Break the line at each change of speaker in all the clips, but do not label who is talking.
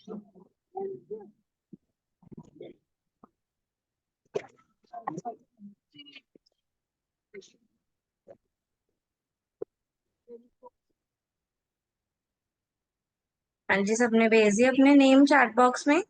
हाँ जी, सबने भेज दिया अपने नेम चैट बॉक्स में।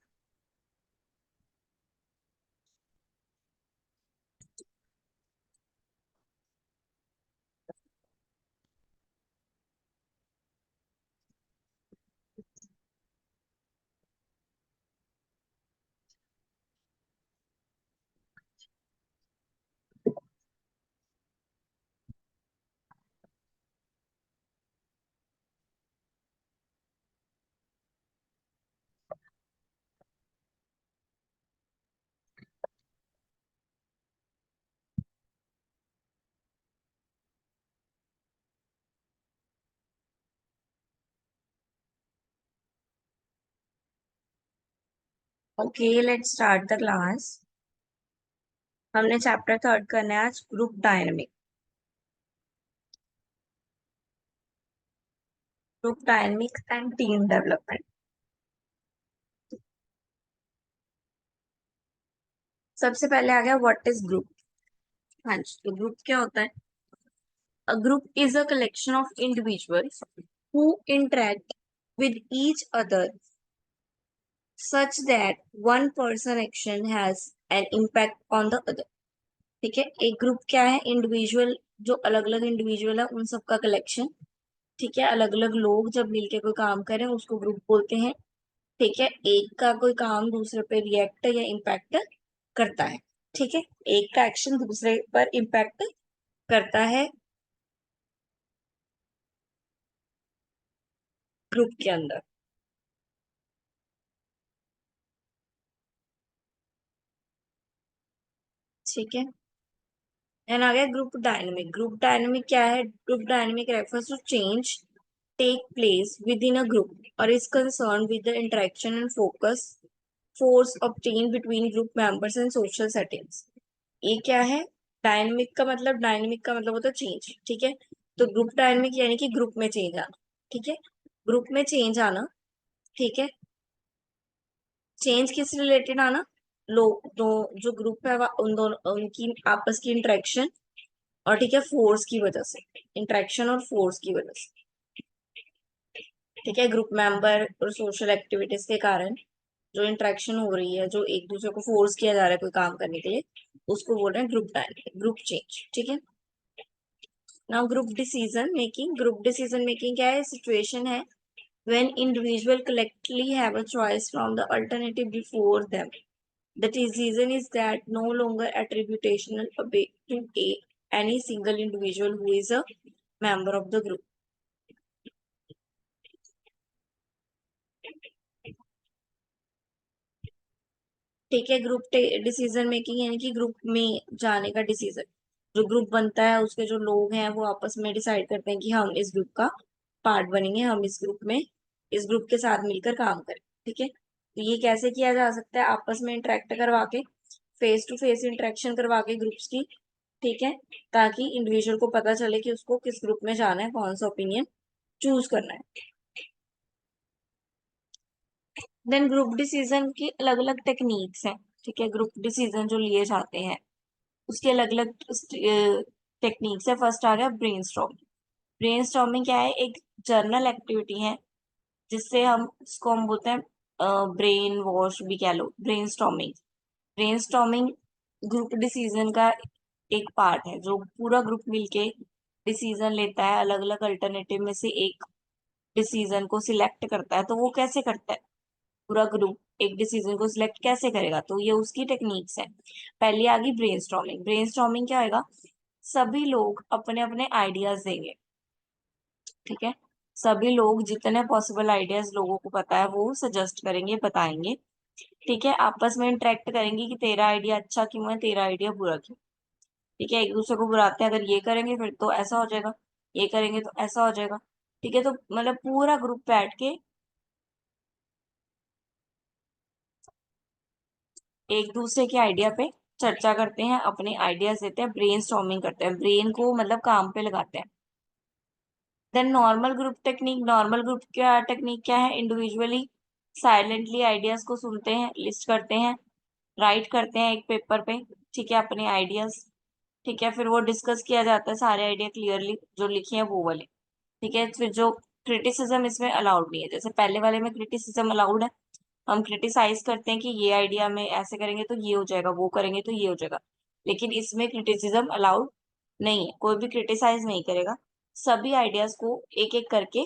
Okay, let's start the class. हमने चैप्टर थर्ड करना है आज, group dynamic. Group dynamics and team development. सबसे पहले आ गया व्हाट इज ग्रुप। हाँ जी, तो ग्रुप क्या होता है? A group is a collection of individuals who interact with each other such that one person action has an impact on the other। ठीक है, एक ग्रुप क्या है? इंडिविजुअल, जो अलग अलग इंडिविजुअल है उन सबका कलेक्शन। ठीक है, अलग अलग लोग जब मिलके कोई काम करें उसको ग्रुप बोलते हैं। ठीक है, एक का कोई काम दूसरे पे रिएक्ट या इम्पैक्ट करता है। ठीक है, एक का एक्शन दूसरे पर इम्पैक्ट करता है ग्रुप के अंदर। ठीक है, एंड आ गया ग्रुप डायनेमिक। ग्रुप डायनेमिक क्या है? Group dynamic refers to change take place within a group और is concern with the interaction and focus force obtained between group members and social settings। ये क्या है? Dynamic का मतलब होता है चेंज। ठीक है, तो ग्रुप डायनेमिक यानी कि ग्रुप में चेंज आना। ठीक है, ग्रुप में चेंज आना। ठीक है, चेंज किस रिलेटेड आना? लोग दो, जो ग्रुप है उन दोनों उनकी आपस की इंटरेक्शन और ठीक है फोर्स की वजह से, इंटरेक्शन और फोर्स की वजह से। ठीक है, ग्रुप मेंबर और सोशल एक्टिविटीज के कारण जो इंटरेक्शन हो रही है, जो एक दूसरे को फोर्स किया जा रहा है कोई काम करने के लिए, उसको बोल रहे हैं ग्रुप डायनेमिक, ग्रुप चेंज। ठीक है, now group decision making. Group decision making क्या है? सिचुएशन है when individual collectively have a choice from the alternative before them। The decision is that no longer attributational to any single individual who is a member of the group। ठीक है, group decision making यानी कि group में जाने का decision. जो group बनता है उसके जो लोग हैं वो आपस में डिसाइड करते हैं कि हम इस ग्रुप का पार्ट बनेंगे, हम इस ग्रुप में इस ग्रुप के साथ मिलकर काम करें। ठीक है, तो ये कैसे किया जा सकता है? आपस में इंटरेक्ट करवा के, फेस टू फेस इंटरेक्शन करवा के ग्रुप्स की। ठीक है, ताकि इंडिविजुअल को पता चले कि उसको किस ग्रुप में जाना है, कौन सा ओपिनियन चूज करना है। देन ग्रुप डिसीजन की अलग अलग टेक्निक्स हैं। ठीक है, ग्रुप डिसीजन जो लिए जाते हैं उसके अलग अलग टेक्निक्स है। फर्स्ट आ गया ब्रेनस्टॉर्मिंग। ब्रेनस्टॉर्मिंग क्या है? एक जर्नल एक्टिविटी है जिससे हम इसको हम बोलते हैं ब्रेन वॉश भी कह लो, ब्रेनस्टॉर्मिंग। ब्रेनस्टॉर्मिंग ग्रुप डिसीजन का एक पार्ट है, जो पूरा ग्रुप मिलके डिसीजन लेता है, अलग अलग अल्टरनेटिव में से एक डिसीजन को सिलेक्ट करता है। तो वो कैसे करता है? पूरा ग्रुप एक डिसीजन को सिलेक्ट कैसे करेगा? तो ये उसकी टेक्निक्स है। पहली आ गई ब्रेनस्टॉर्मिंग। ब्रेनस्टॉर्मिंग क्या होगा? सभी लोग अपने अपने आइडियाज देंगे। ठीक है, सभी लोग जितने पॉसिबल आइडियाज लोगों को पता है वो सजेस्ट करेंगे, बताएंगे। ठीक है, आपस में इंटरेक्ट करेंगे कि तेरा आइडिया अच्छा क्यों है, तेरा आइडिया बुरा क्यों। ठीक है, एक दूसरे को बुलाते हैं, अगर ये करेंगे फिर तो ऐसा हो जाएगा, ये करेंगे तो ऐसा हो जाएगा। ठीक है, तो मतलब पूरा ग्रुप बैठ के एक दूसरे के आइडिया पे चर्चा करते हैं, अपने आइडियाज देते हैं, ब्रेन स्टॉर्मिंग करते हैं, ब्रेन को मतलब काम पे लगाते हैं। Then normal group technique. Normal group क्या टेक्निक क्या है? इंडिविजुअली साइलेंटली आइडियाज को सुनते हैं, लिस्ट करते हैं, राइट करते हैं एक पेपर पे, ठीक है, अपने आइडियाज, ठीक है, फिर वो डिस्कस किया जाता है सारे आइडिया क्लियरली जो लिखे हैं वो वाले, ठीक है। फिर जो क्रिटिसिज्म इसमें अलाउड नहीं है, जैसे पहले वाले में क्रिटिसिज्म अलाउड है, हम क्रिटिसाइज करते हैं कि ये आइडिया में ऐसे करेंगे तो ये हो जाएगा, वो करेंगे तो ये हो जाएगा, लेकिन इसमें क्रिटिसिज्म अलाउड नहीं है, कोई भी क्रिटिसाइज नहीं करेगा, सभी आइडियाज को एक एक करके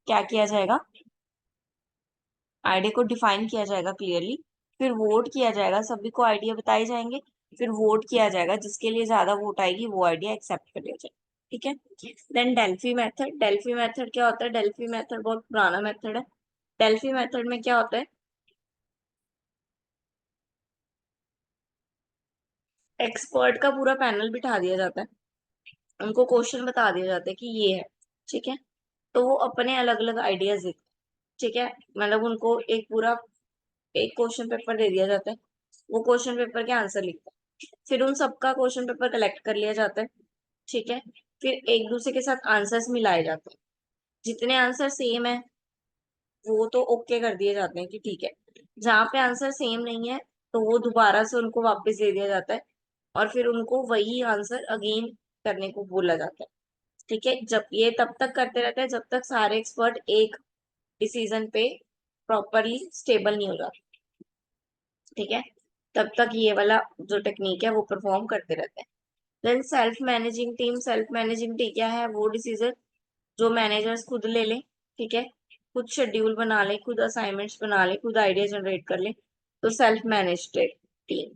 क्या किया जाएगा, आइडिया को डिफाइन किया जाएगा क्लियरली, फिर वोट किया जाएगा, सभी को आइडिया बताए जाएंगे, फिर वोट किया जाएगा, जिसके लिए ज्यादा वोट आएगी वो आइडिया एक्सेप्ट कर लिया जाएगा, ठीक है। Then Delphi method, Delphi method क्या होता है, डेल्फी मेथड बहुत पुराना मेथड है। डेल्फी मेथड में क्या होता है, एक्सपर्ट का पूरा पैनल बिठा दिया जाता है, उनको क्वेश्चन बता दिया जाता है कि ये है, ठीक है, तो वो अपने अलग अलग आइडियाज देते हैं, ठीक है, मतलब उनको एक पूरा एक क्वेश्चन पेपर दे दिया जाता है, वो क्वेश्चन पेपर के आंसर लिखते हैं, फिर उन सबका क्वेश्चन पेपर कलेक्ट कर लिया जाता है, ठीक है, फिर एक दूसरे के साथ आंसर्स मिलाए जाते हैं, जितने आंसर सेम है वो तो ओके कर दिए जाते हैं कि ठीक है, जहाँ पे आंसर सेम नहीं है तो वो दोबारा से उनको वापस दे दिया जाता है, और फिर उनको वही आंसर अगेन करने को बोला जाता है, ठीक है, जब ये तब तक करते रहते हैं जब तक सारे एक्सपर्ट एक डिसीजन पे प्रॉपरली स्टेबल नहीं हो जाते, ठीक है, तब तक ये वाला जो टेक्निक है वो परफॉर्म करते रहते हैं। Then self managing team, self managing team क्या है, वो डिसीजन जो मैनेजर्स खुद ले ले, ठीक है, खुद शेड्यूल बना ले, खुद असाइनमेंट्स बना ले, खुद आइडिया जनरेट कर ले, तो self managed team.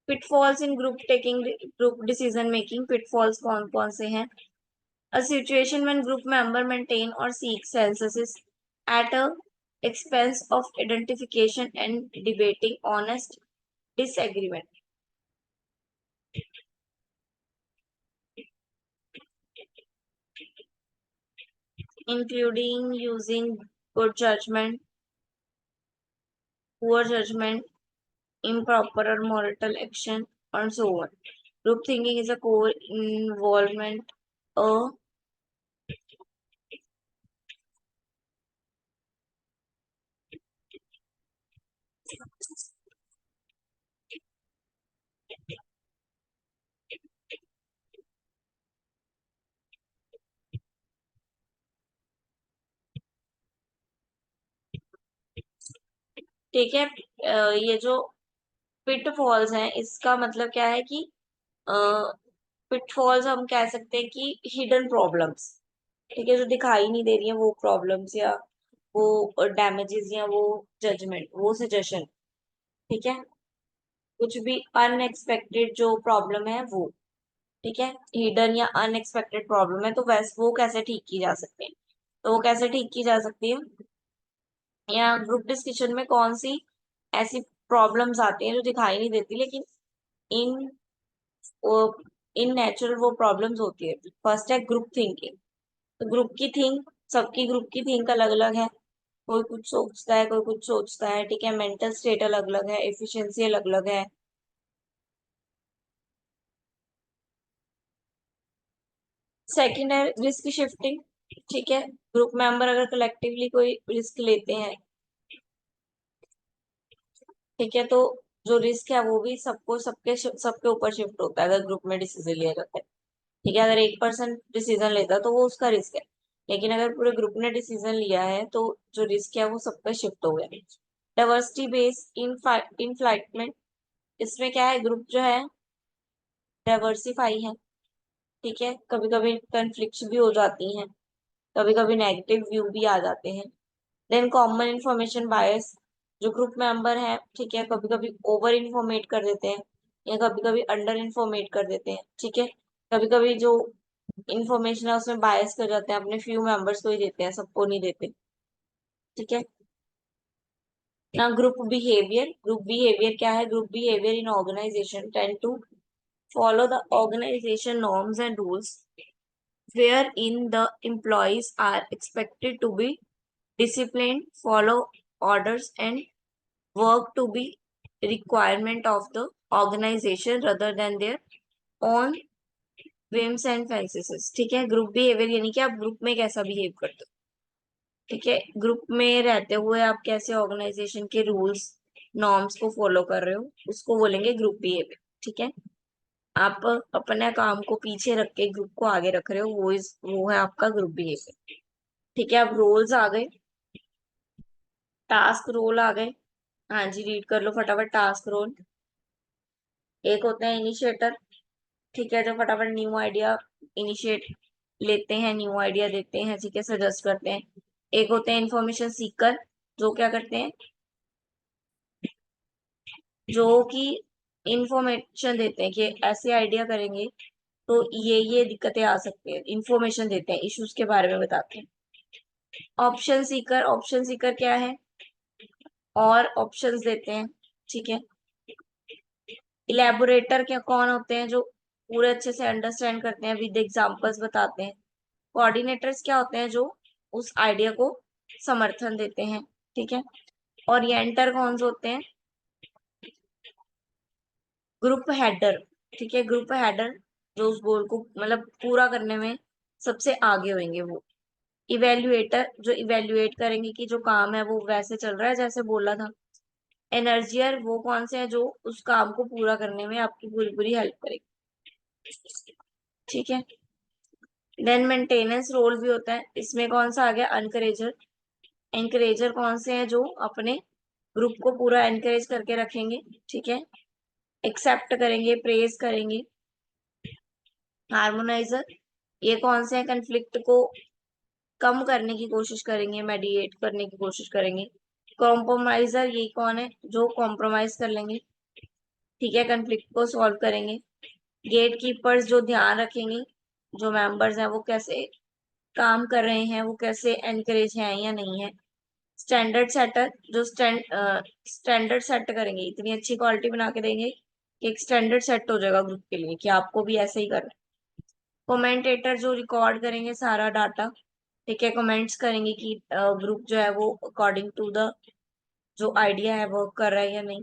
Pitfalls in group taking, group decision making, pitfalls कौन कौन से हैं, a situation when group member maintain or seek consensus at a expense of identification and debating honest disagreement, including using good judgment, poor judgment, improper or moral action, and so on. Group thinking is a core involvement. A ठीक है, ये जो pitfalls हैं इसका मतलब क्या है कि पिटफॉल्स हम कह सकते हैं कि हिडन प्रॉब्लम्स, ठीक है, जो दिखाई नहीं दे रही है वो प्रॉब्लम्स, या वो डैमेजेस, या वो जजमेंट, वो सजेशन, ठीक है, कुछ भी अनएक्सपेक्टेड जो प्रॉब्लम है वो, ठीक है, हिडन या अनएक्सपेक्टेड प्रॉब्लम है तो वैसे वो कैसे ठीक की जा सकती है, तो वो कैसे ठीक की जा सकती है, या ग्रुप डिस्कशन में कौन सी ऐसी प्रॉब्लम्स आती हैं जो दिखाई नहीं देती लेकिन इन इन नेचुरल वो प्रॉब्लम्स होती है। फर्स्ट है ग्रुप थिंकिंग, तो ग्रुप की थिंक, सबकी ग्रुप की थिंक अलग अलग है, कोई कुछ सोचता है, कोई कुछ सोचता है, ठीक है, मेंटल स्टेट अलग अलग है, एफिशिएंसी अलग अलग है। सेकंड है रिस्क शिफ्टिंग, ठीक है, ग्रुप मेंबर अगर कलेक्टिवली कोई रिस्क लेते हैं, ठीक है, तो जो रिस्क है वो भी सबको सबके ऊपर शिफ्ट होता है अगर ग्रुप में डिसीजन लिया जाता है, ठीक है, अगर एक पर्सन डिसीजन लेता है तो वो उसका रिस्क है, लेकिन अगर पूरे ग्रुप ने डिसीजन लिया है तो जो रिस्क है वो सब पे शिफ्ट हो गया। डाइवर्सिटी बेस्ड इन फ्लाइटमेंट, इसमें क्या है, ग्रुप जो है डाइवर्सिफाई है, ठीक है, कभी कभी कन्फ्लिक्ट भी हो जाती हैं, कभी कभी नेगेटिव व्यू भी आ जाते हैं। देन कॉमन इंफॉर्मेशन बायस, जो ग्रुप मेंबर है, ठीक है, कभी कभी ओवर इंफॉर्मेट कर देते हैं या कभी कभी अंडर इंफॉर्मेट कर देते हैं, ठीक है, कभी कभी जो इंफॉर्मेशन है उसमें बायस कर जाते हैं, अपने फ्यू मेंबर्स को ही देते हैं, सबको नहीं देते, ठीक है ना। ग्रुप बिहेवियर क्या है, group behaviour in organization tend to follow the organization norms and rules wherein the employees are expected to be disciplined, follow orders, and work to be requirement of the organization rather than their own whims and fancies, ठीक है, group behaviour यानी कि आप group में कैसा behave करते हो, ठीक है, ग्रुप में रहते हुए आप कैसे ऑर्गेनाइजेशन के रूल्स नॉर्म्स को फॉलो कर रहे हो उसको बोलेंगे ग्रुप बिहेवियर। ठीक है, आप अपने काम को पीछे रख के ग्रुप को आगे रख रहे हो, वो है आपका ग्रुप बिहेवियर। ठीक है, अब रोल्स आ गए, टास्क रोल आ गए। हाँ जी, रीड कर लो फटाफट टास्क रोल। एक होते हैं इनिशिएटर, ठीक है, जो फटाफट न्यू आइडिया इनिशिएट लेते हैं, न्यू आइडिया देते हैं, ठीक है, सजेस्ट करते हैं। एक होते हैं इंफॉर्मेशन सीकर, जो क्या करते हैं, जो कि इंफॉर्मेशन देते हैं कि ऐसे आइडिया करेंगे तो ये दिक्कतें आ सकती हैं, इंफॉर्मेशन देते हैं, इश्यूज के बारे में बताते हैं। ऑप्शन सीकर, ऑप्शन सीकर क्या है, और ऑप्शंस देते हैं। ठीक है, इलेबोरेटर क्या कौन होते हैं, जो पूरे अच्छे से अंडरस्टैंड करते हैं, विद एग्जांपल्स बताते हैं। कोऑर्डिनेटर्स क्या होते हैं, जो उस आइडिया को समर्थन देते हैं। ठीक है, ओरिएंटर कौन से होते हैं, ग्रुप हेडर। ठीक है, ग्रुप हेडर जो उस गोल को मतलब पूरा करने में सबसे आगे होंगे वो। इवेल्युएटर जो इवेल्युएट करेंगे कि जो काम है वो वैसे चल रहा है जैसे बोला था। एनर्जियर वो कौन से हैं, जो उस काम को पूरा करने में आपकी पूरी पूरी हेल्प करेगी। ठीक है, देन मेंटेनेंस रोल भी होता है, इसमें कौन सा आ गया, एनकरेजर। एनकरेजर कौन से हैं, जो अपने ग्रुप को पूरा एनकरेज करके रखेंगे। ठीक है, एक्सेप्ट करेंगे, प्रेज करेंगे। हार्मोनाइजर ये कौन से हैं, कन्फ्लिक्ट को कम करने की कोशिश करेंगे, मेडिएट करने की कोशिश करेंगे। कॉम्प्रोमाइजर ये कौन है, जो कॉम्प्रोमाइज कर लेंगे, ठीक है, कन्फ्लिक्ट को सॉल्व करेंगे। गेट कीपर्स जो ध्यान रखेंगे जो मेंबर्स हैं वो कैसे काम कर रहे हैं, वो कैसे एनकरेज हैं या नहीं है। स्टैंडर्ड सेटर जो स्टैंडर्ड सेट करेंगे, इतनी अच्छी क्वालिटी बना के देंगे कि एक स्टैंडर्ड सेट हो जाएगा ग्रुप के लिए कि आपको भी ऐसे ही करना है। कमेंटेटर जो रिकॉर्ड करेंगे सारा डाटा, ठीक है, कमेंट्स करेंगे कि ग्रुप जो है वो अकॉर्डिंग टू द जो आइडिया है वर्क कर रहा है या नहीं।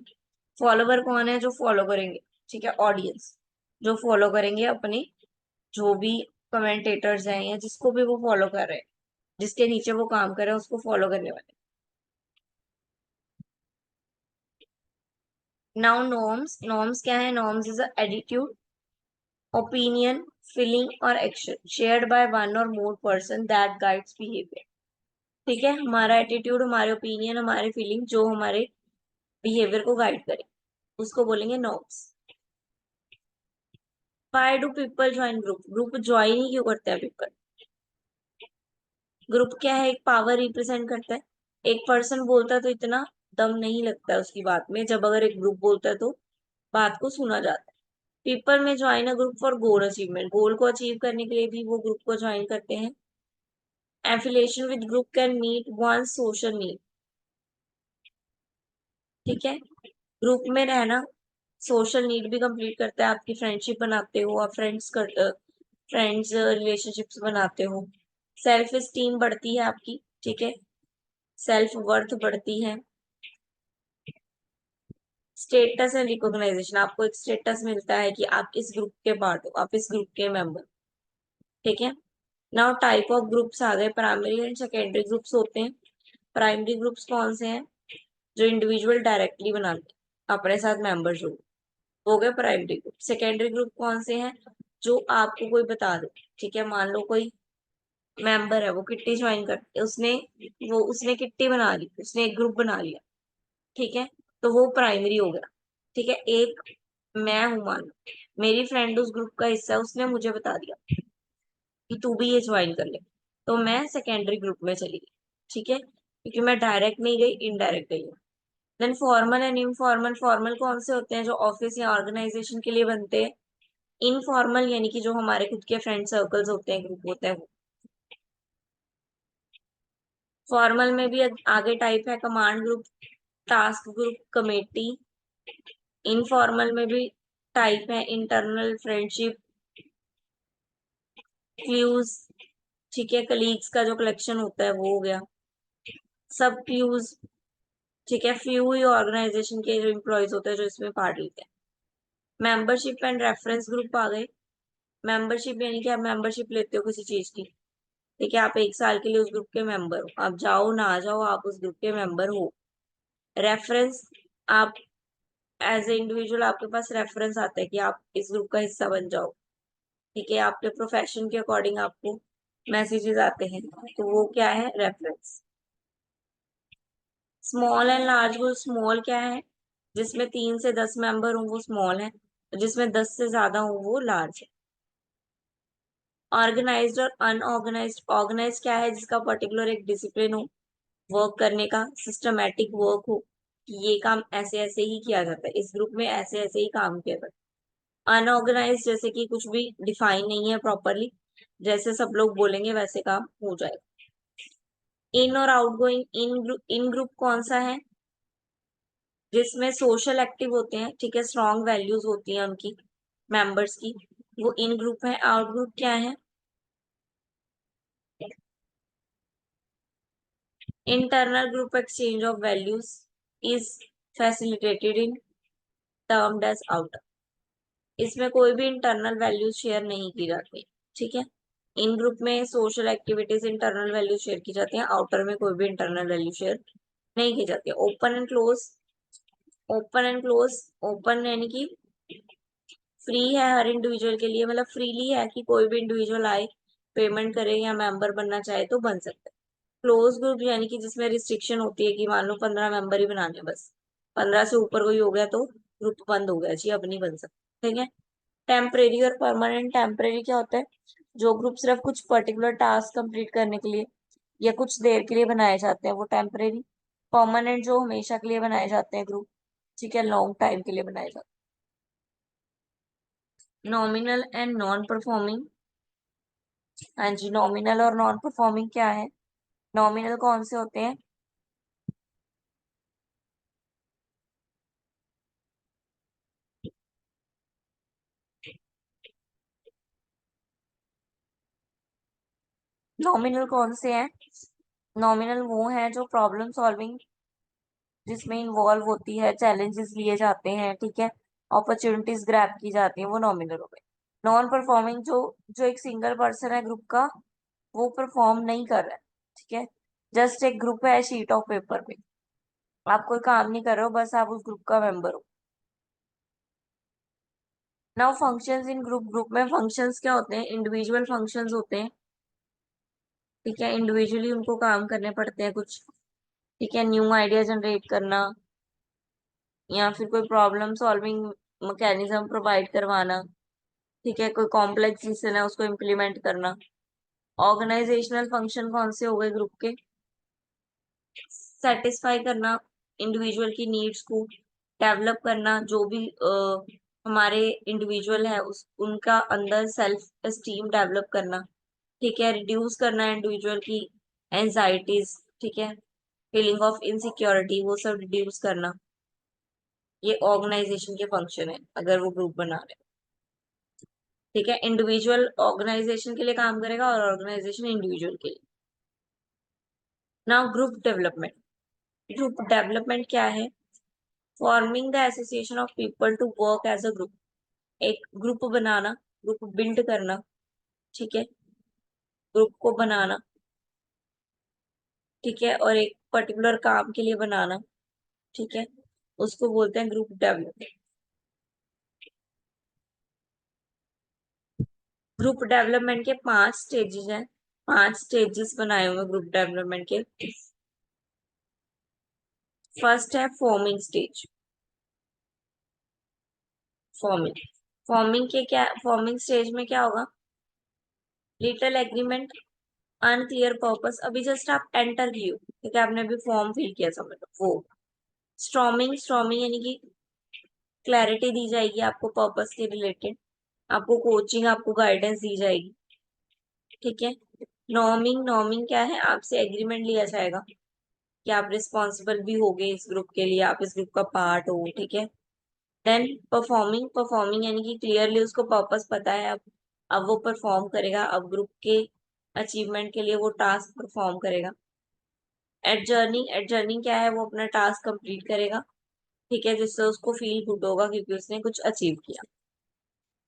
फॉलोवर कौन है, जो फॉलो करेंगे, ठीक है, ऑडियंस जो फॉलो करेंगे अपने जो भी कमेंटेटर्स हैं या जिसको भी वो फॉलो कर रहे हैं, जिसके नीचे वो काम कर रहे हैं उसको फॉलो करने वाले। नाउ नॉर्म्स, नॉर्म्स क्या है, norms is a attitude, opinion, feeling और एक्शन शेयर्ड बाय वन और more person that guides behaviour. ठीक है, हमारा एटीट्यूड, हमारे ओपिनियन, हमारे फीलिंग जो हमारे बिहेवियर को गाइड करे उसको बोलेंगे norms. Why do people join group, group join ही क्यों करते हैं पीपल। ग्रुप क्या है, एक पावर रिप्रेजेंट करता है। एक पर्सन बोलता है तो इतना दम नहीं लगता है उसकी बात में, जब अगर एक ग्रुप बोलता है तो बात को सुना जाता है। People may join a group for goal achievement, goal को अचीव करने के लिए भी वो ग्रुप को ज्वाइन करते हैं। Affiliation with group can meet one social need. ठीक है, ग्रुप में रहना सोशल नीड भी कंप्लीट करता है, आपकी फ्रेंडशिप बनाते हो, आप फ्रेंड्स रिलेशनशिप्स बनाते हो। सेल्फ स्टीम बढ़ती है आपकी, ठीक है, सेल्फ वर्थ बढ़ती है। स्टेटस एंड रिकॉग्नाइजेशन, आपको एक स्टेटस मिलता है कि आप इस ग्रुप के पार्ट हो, आप इस ग्रुप के मेंबर। ठीक है, नाउ टाइप ऑफ ग्रुप्स आ गए, प्राइमरी एंड सेकेंडरी ग्रुप्स होते हैं। प्राइमरी ग्रुप्स कौन से हैं, जो इंडिविजुअल डायरेक्टली बनाते हैं अपने साथ मेंबर जो हो गए प्राइमरी ग्रुप। सेकेंडरी ग्रुप कौन से हैं, जो आपको कोई बता दे। ठीक है, मान लो कोई मेंबर है वो किट्टी ज्वाइन कर उसने किट्टी बना ली, उसने एक ग्रुप बना लिया। ठीक है, तो वो प्राइमरी हो गया। ठीक है, एक मैं हूं, मान लो मेरी फ्रेंड उस ग्रुप का हिस्सा है, उसने मुझे बता दिया कि तू भी ये ज्वाइन कर ले, तो मैं सेकेंडरी ग्रुप में चली गई। ठीक है, क्योंकि मैं डायरेक्ट नहीं गई, इनडायरेक्ट गई हूँ। Then formal and informal, formal कौन से होते हैं, जो ऑफिस या ऑर्गेनाइजेशन के लिए बनते हैं। इनफॉर्मल यानी कि जो हमारे खुद के फ्रेंड सर्कल्स होते हैं, ग्रुप होता है वो। फॉर्मल में भी आगे टाइप है, command group, task group, committee. Informal में भी टाइप है, इंटरनल, फ्रेंडशिप, फ्यूज। ठीक है, कलीग्स का जो कलेक्शन होता है वो हो गया। सब फ्यूज, ठीक है, फ्यू ही ऑर्गेनाइजेशन के जो इम्प्लॉयज होते हैं जो इसमें पार्ट लेते हैं। मेंबरशिप एंड रेफरेंस ग्रुप आ गए। मेंबरशिप यानी कि आप मेंबरशिप लेते हो किसी चीज की, ठीक है, आप 1 साल के लिए उस ग्रुप के मेंबर हो, आप जाओ ना जाओ आप उस ग्रुप के मेंबर हो। रेफरेंस, आप एज ए इंडिविजुअल आपके पास रेफरेंस आता है कि आप इस ग्रुप का हिस्सा बन जाओ। ठीक है, आपके प्रोफेशन के अकॉर्डिंग आपको मैसेजेस आते हैं, तो वो क्या है, reference. Small and large group, small क्या है, जिसमें 3 से 10 मेंबर हो वो स्मॉल है, जिसमें 10 से ज्यादा हो वो लार्ज है। ऑर्गेनाइज्ड और अनऑर्गेनाइज्ड, ऑर्गेनाइज क्या है, जिसका पर्टिकुलर एक डिसिप्लिन हो वर्क करने का, सिस्टमेटिक वर्क हो कि ये काम ऐसे ऐसे ही किया जाता है, इस ग्रुप में ऐसे ऐसे ही काम किया जाता है। अनऑर्गेनाइज जैसे कि कुछ भी डिफाइन नहीं है प्रॉपरली, जैसे सब लोग बोलेंगे वैसे काम हो जाएगा। इन और आउटगोइंग, इन ग्रुप कौन सा है, जिसमें सोशल एक्टिव होते हैं, ठीक है, स्ट्रॉन्ग वैल्यूज होती हैं उनकी मेंबर्स की, वो इन ग्रुप है। आउट ग्रुप क्या है, internal group exchange of values is facilitated in termed as outer. इसमें कोई भी इंटरनल वैल्यूज शेयर नहीं की जाती, ठीक है। इन ग्रुप में social activities internal value share की जाती है, आउटर में कोई भी इंटरनल वैल्यू शेयर नहीं की जाती है। Open and close, open and close, open यानी कि फ्री है हर इंडिविजुअल के लिए, मतलब फ्रीली है कि कोई भी इंडिविजुअल आए, पेमेंट करे या मेंबर बनना चाहे तो बन सकता है। क्लोज ग्रुप यानी कि जिसमें रिस्ट्रिक्शन होती है कि मान लो 15 मेंबर ही बनाने हैं बस, 15 से ऊपर कोई हो गया तो ग्रुप बंद हो गया जी, अब नहीं बन सकता, ठीक है। टेम्परेरी और परमानेंट, टेम्परेरी क्या होता है, जो ग्रुप सिर्फ कुछ पर्टिकुलर टास्क कंप्लीट करने के लिए या कुछ देर के लिए बनाए जाते हैं वो टेम्परेरी। परमानेंट जो हमेशा के लिए बनाए जाते हैं ग्रुप, ठीक है, लॉन्ग टाइम के लिए बनाए जाते हैं। नॉमिनल एंड नॉन परफॉर्मिंग, हाँ जी, नॉमिनल और नॉन परफॉर्मिंग क्या है, नॉमिनल कौन से होते हैं, नॉमिनल कौन से हैं, नॉमिनल वो हैं जो प्रॉब्लम सॉल्विंग जिसमें इन्वॉल्व होती है, चैलेंजेस लिए जाते हैं, ठीक है, अपॉर्चुनिटीज ग्रैब की जाती है, वो नॉमिनल हो गए। नॉन परफॉर्मिंग जो जो एक सिंगल पर्सन है ग्रुप का, वो परफॉर्म नहीं कर रहा है, ठीक है, जस्ट एक ग्रुप है शीट ऑफ पेपर पे, आप कोई काम नहीं कर रहे हो, बस आप उस ग्रुप का मेंबर हो। Now functions in group, group में फंक्शंस क्या होते हैं, इंडिविजुअल फंक्शंस होते हैं, ठीक है, इंडिविजुअली उनको काम करने पड़ते हैं कुछ, ठीक है, न्यू आइडिया जनरेट करना या फिर कोई प्रॉब्लम सॉल्विंग मैकेनिज्म प्रोवाइड करवाना, ठीक है, कोई कॉम्प्लेक्स सिस्टम है उसको इम्प्लीमेंट करना। ऑर्गेनाइजेशनल फंक्शन कौन से हो गए ग्रुप के, सेटिस्फाई करना इंडिविजुअल की नीड्स को, डेवलप करना जो भी हमारे इंडिविजुअल है उस उनका अंदर सेल्फ एस्टीम डेवलप करना, ठीक है, रिड्यूस करना इंडिविजुअल की एंजाइटीज, ठीक है, फीलिंग ऑफ इनसिक्योरिटी वो सब रिड्यूस करना, ये ऑर्गेनाइजेशन के फंक्शन है अगर वो ग्रुप बना रहे हैं, ठीक है। इंडिविजुअल ऑर्गेनाइजेशन के लिए काम करेगा और ऑर्गेनाइजेशन इंडिविजुअल के लिए। Now group development, group development क्या है, forming the association of people to work as a group, एक ग्रुप बनाना, ग्रुप बिल्ड करना, ठीक है, ग्रुप को बनाना, ठीक है, और एक पर्टिकुलर काम के लिए बनाना, ठीक है, उसको बोलते हैं ग्रुप डेवलपमेंट। ग्रुप डेवलपमेंट के 5 स्टेजेस हैं, 5 स्टेजेस बनाए हुए ग्रुप डेवलपमेंट के। फर्स्ट है फॉर्मिंग स्टेज, फॉर्मिंग, फॉर्मिंग के क्या, फॉर्मिंग स्टेज में क्या होगा, लिटिल एग्रीमेंट, अनक्लियर पर्पस, अभी जस्ट आप एंटर किए हो, ठीक है, आपने अभी फॉर्म फिल किया समझ लो वो। स्ट्रॉमिंग, स्ट्रॉमिंग यानी कि क्लैरिटी दी जाएगी आपको पर्पस के रिलेटेड, आपको कोचिंग, आपको गाइडेंस दी जाएगी, ठीक है। नॉर्मिंग, नॉर्मिंग क्या है, आपसे एग्रीमेंट लिया जाएगा कि आप रिस्पॉन्सिबल भी होगे इस ग्रुप के लिए, आप इस ग्रुप का पार्ट हो, ठीक है। देन परफॉर्मिंग, परफॉर्मिंग यानी कि क्लियरली उसको पर्पस पता है, अब वो परफॉर्म करेगा, अब ग्रुप के अचीवमेंट के लिए वो टास्क परफॉर्म करेगा। एडजर्निंग, एडजर्निंग क्या है, वो अपना टास्क कंप्लीट करेगा, ठीक है, जिससे उसको फील गुड होगा क्योंकि उसने कुछ अचीव किया,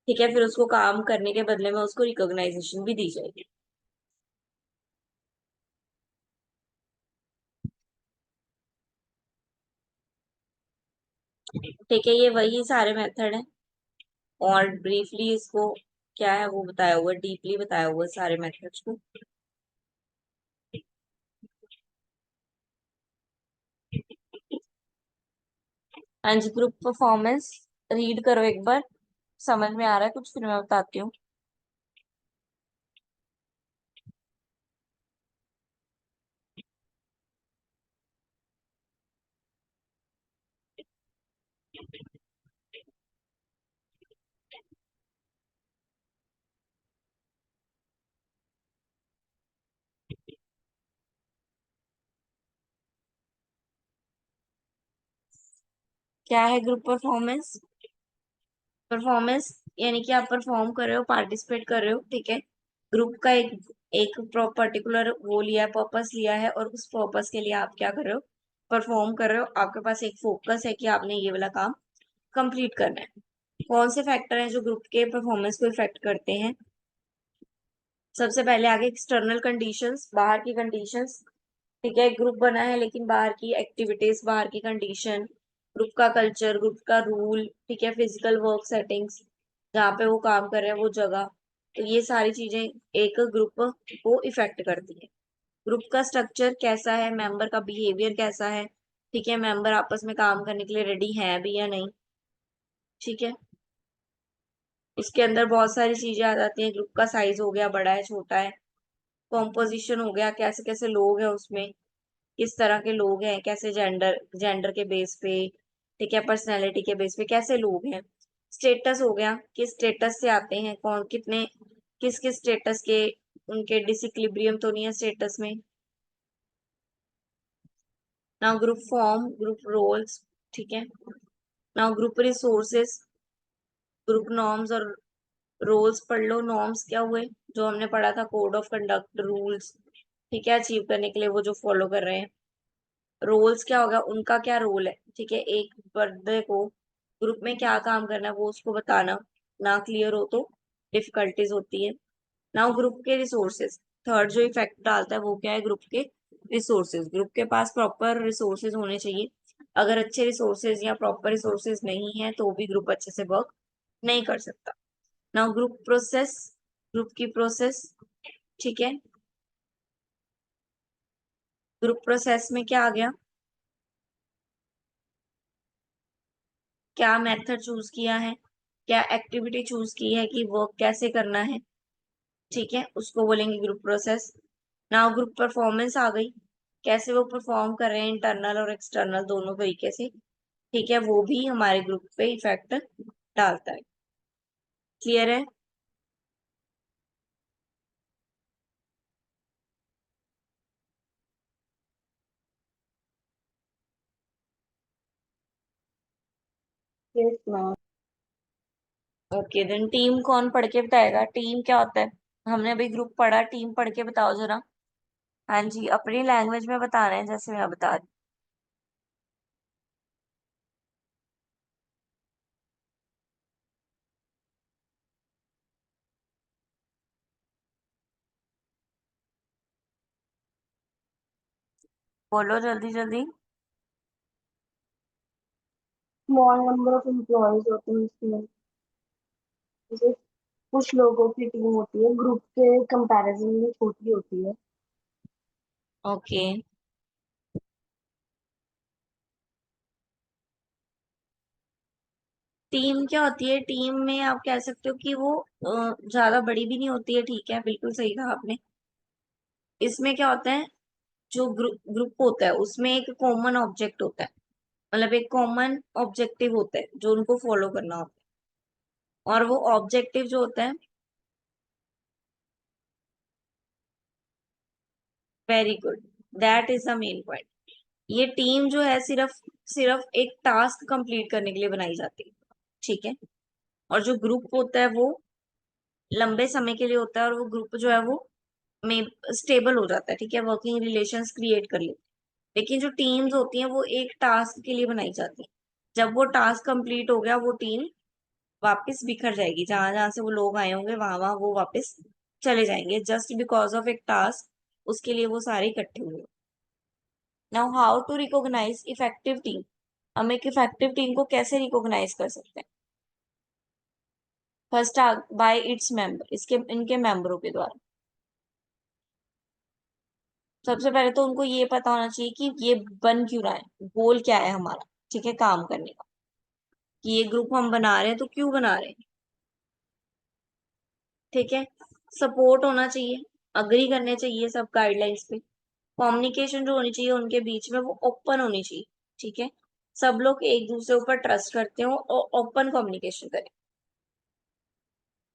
ठीक है, फिर उसको काम करने के बदले में उसको रिकॉग्नाइजेशन भी दी जाएगी। ठीक है, ये वही सारे मेथड हैं और ब्रीफली इसको क्या है वो बताया हुआ, डीपली बताया हुआ सारे मेथड्स को। हाँ जी, ग्रुप परफॉर्मेंस रीड करो एक बार, समझ में आ रहा है कुछ, फिर मैं बताती हूँ। क्या है ग्रुप परफॉर्मेंस? परफॉर्मेंस यानी कि आप परफॉर्म कर रहे हो, पार्टिसिपेट कर रहे हो, ठीक है। ग्रुप का एक एक पर्टिकुलर वो लिया है, पर्पस लिया है, और उस पर्पस के लिए आप क्या कर रहे हो, परफॉर्म कर रहे हो। आपके पास एक फोकस है कि आपने ये वाला काम कंप्लीट करना है। कौन से फैक्टर हैं जो ग्रुप के परफॉर्मेंस को इफेक्ट करते हैं? सबसे पहले आगे एक्सटर्नल कंडीशंस, बाहर की कंडीशंस। ठीक है, ग्रुप बना है लेकिन बाहर की एक्टिविटीज, बाहर की कंडीशन, ग्रुप का कल्चर, ग्रुप का रूल, ठीक है, फिजिकल वर्क सेटिंग्स, जहाँ पे वो काम कर रहे हैं वो जगह, तो ये सारी चीजें एक ग्रुप को इफेक्ट करती है। ग्रुप का स्ट्रक्चर कैसा है, मेंबर का बिहेवियर कैसा है, ठीक है, मेंबर आपस में काम करने के लिए रेडी है भी या नहीं, ठीक है। इसके अंदर बहुत सारी चीजें आ जाती हैं, ग्रुप का साइज हो गया, बड़ा है छोटा है, कॉम्पोजिशन हो गया, कैसे कैसे लोग हैं उसमें, किस तरह के लोग हैं, कैसे जेंडर जेंडर के बेस पे, ठीक है, पर्सनैलिटी के बेस पे कैसे लोग हैं। स्टेटस हो गया, किस स्टेटस से आते हैं, कौन कितने, किस किस स्टेटस के, उनके डिसइक्विलिब्रियम तो नहीं है स्टेटस में। Now group form, group roles, ठीक है। Now group resources, group norms और रोल्स पढ़ लो। नॉर्म्स क्या हुए, जो हमने पढ़ा था, कोड ऑफ कंडक्ट, रूल्स, ठीक है, अचीव करने के लिए वो जो फॉलो कर रहे हैं। रोल्स क्या होगा, उनका क्या रोल है, ठीक है, एक बंदे को ग्रुप में क्या काम करना है वो उसको बताना, ना क्लियर हो तो डिफिकल्टीज होती है। नाउ ग्रुप के रिसोर्सेज, थर्ड जो इफेक्ट डालता है वो क्या है, ग्रुप के रिसोर्सेज। ग्रुप के पास प्रॉपर रिसोर्सेज होने चाहिए। अगर अच्छे रिसोर्सेज या प्रॉपर रिसोर्सेज नहीं है तो भी ग्रुप अच्छे से वर्क नहीं कर सकता। नाउ ग्रुप प्रोसेस, ग्रुप की प्रोसेस, ठीक है। ग्रुप प्रोसेस में क्या आ गया, क्या मेथड चूज किया है, क्या एक्टिविटी चूज की है कि वर्क कैसे करना है, ठीक है, उसको बोलेंगे group process. Now group performance आ गई, कैसे वो परफॉर्म कर रहे हैं इंटरनल और एक्सटर्नल दोनों तरीके से, ठीक है, वो भी हमारे ग्रुप पे इफेक्ट डालता है। क्लियर है? Yes ma'am. Okay then, team कौन पढ़ के बताएगा, टीम क्या होता है? हमने अभी ग्रुप पढ़ा, टीम पढ़ के बताओ जरा। हाँ जी, अपनी लैंग्वेज में बता रहे हैं जैसे मैं बता रही। बोलो जल्दी जल्दी।
स्मॉल नंबर ऑफ एम्प्लॉयज होते हैं इसमें। जैसे कुछ लोगों की टीम होती है, ग्रुप के कंपैरिजन में छोटी होती है।
ओके, टीम क्या होती है, टीम में आप कह सकते हो कि वो ज्यादा बड़ी भी नहीं होती है, ठीक है, बिल्कुल सही कहा आपने। इसमें क्या होता है, जो ग्रुप ग्रुप होता है उसमें एक कॉमन ऑब्जेक्ट होता है, मतलब एक कॉमन ऑब्जेक्टिव होता है जो उनको फॉलो करना होता है, और वो ऑब्जेक्टिव जो होता है, very good, that is the main point. ये टीम जो है सिर्फ सिर्फ एक टास्क कंप्लीट करने के लिए बनाई जाती है, ठीक है। और जो ग्रुप होता है वो लंबे समय के लिए होता है, और वो ग्रुप जो है वो में स्टेबल हो जाता है, ठीक है, वर्किंग रिलेशंस क्रिएट कर लेते हैं। लेकिन जो टीम्स होती हैं वो एक टास्क के लिए बनाई जाती है। जब वो टास्क कंप्लीट हो गया वो टीम वापस बिखर जाएगी, जहां जहां से वो लोग आए होंगे वहां वहां वो वापस चले जाएंगे, जस्ट बिकॉज ऑफ एक टास्क, उसके लिए वो सारे इकट्ठे हुए। Now how to recognise effective team. हम एक इफेक्टिव टीम को कैसे रिकॉग्नाइज कर सकते हैं? फर्स्ट, बाय इट्स मेंबर, इसके इनके मेंबरों के द्वारा। सबसे पहले तो उनको ये पता होना चाहिए कि ये बन क्यों रहा है, गोल क्या है हमारा, ठीक है, काम करने का, कि ये ग्रुप हम बना रहे हैं तो क्यों बना रहे हैं, ठीक है। सपोर्ट होना चाहिए, अग्री करने चाहिए सब गाइडलाइंस पे। कम्युनिकेशन जो होनी चाहिए उनके बीच में वो ओपन होनी चाहिए, ठीक है। सब लोग एक दूसरे ऊपर ट्रस्ट करते हो और ओपन कम्युनिकेशन करें,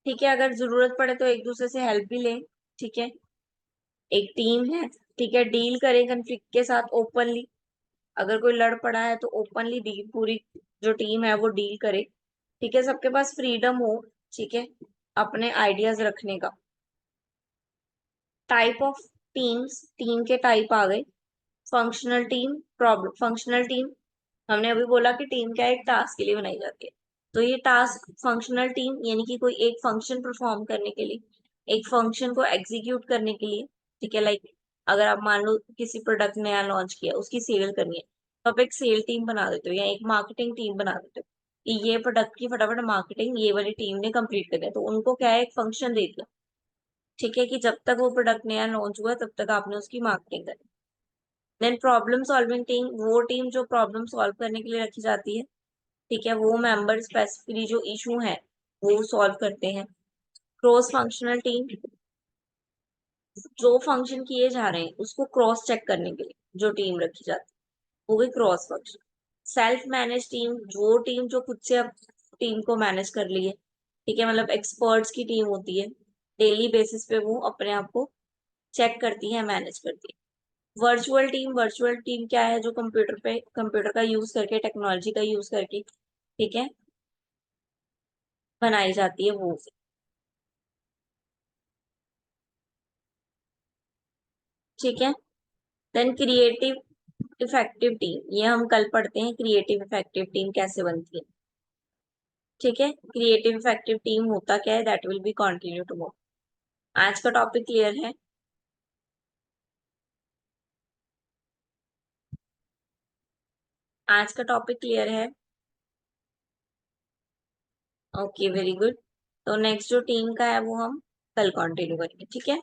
ठीक है। अगर जरूरत पड़े तो एक दूसरे से हेल्प भी लें, ठीक है। एक टीम है, ठीक है, डील करें कंफ्लिक्ट के साथ ओपनली। अगर कोई लड़ पड़ा है तो ओपनली डील, पूरी जो टीम है वो डील करे, ठीक है। सबके पास फ्रीडम हो, ठीक है, अपने आइडियाज रखने का। टाइप ऑफ टीम्स, टीम के टाइप आ गए। Functional team, problem functional team, हमने अभी बोला कि टीम क्या है, एक टास्क के लिए बनाई जाती है। तो ये टास्क फंक्शनल टीम यानी कि कोई एक फंक्शन परफॉर्म करने के लिए, एक फंक्शन को एग्जीक्यूट करने के लिए, ठीक है। लाइक अगर आप मान लो किसी प्रोडक्ट नया लॉन्च किया, उसकी सेल करनी है, तो आप एक सेल टीम बना देते हो या एक मार्केटिंग टीम बना देते हो कि ये प्रोडक्ट की फटाफट मार्केटिंग ये वाली टीम ने कंप्लीट कर दिया, तो उनको क्या है, एक फंक्शन दे दिया, ठीक है, कि जब तक वो प्रोडक्ट नया लॉन्च हुआ तब तक आपने उसकी मार्केटिंग करी। देन प्रॉब्लम सॉल्विंग टीम, वो टीम जो प्रॉब्लम सॉल्व करने के लिए रखी जाती है, ठीक है। वो मेंबर स्पेसिफिकली जो इशू है वो सॉल्व करते हैं। क्रॉस फंक्शनल टीम, जो फंक्शन किए जा रहे हैं उसको क्रॉस चेक करने के लिए जो टीम रखी जाती है वो गई cross function. Self manage team, वो टीम जो खुद से अब टीम को मैनेज कर लिए, ठीक है, मतलब एक्सपर्ट्स की टीम होती है, डेली बेसिस पे वो अपने आप को चेक करती है, मैनेज करती है। वर्चुअल टीम, वर्चुअल टीम क्या है, जो कंप्यूटर पे, कंप्यूटर का यूज करके, टेक्नोलॉजी का यूज करके, ठीक है, बनाई जाती है वो, ठीक है। देन क्रिएटिव इफेक्टिव टीम, ये हम कल पढ़ते हैं क्रिएटिव इफेक्टिव टीम कैसे बनती है, ठीक है। क्रिएटिव इफेक्टिव टीम होता क्या है, that will be continue tomorrow. आज का टॉपिक क्लियर है? आज का टॉपिक क्लियर है? Okay, very good. तो नेक्स्ट जो टीम का है वो हम कल कंटिन्यू करेंगे, ठीक है।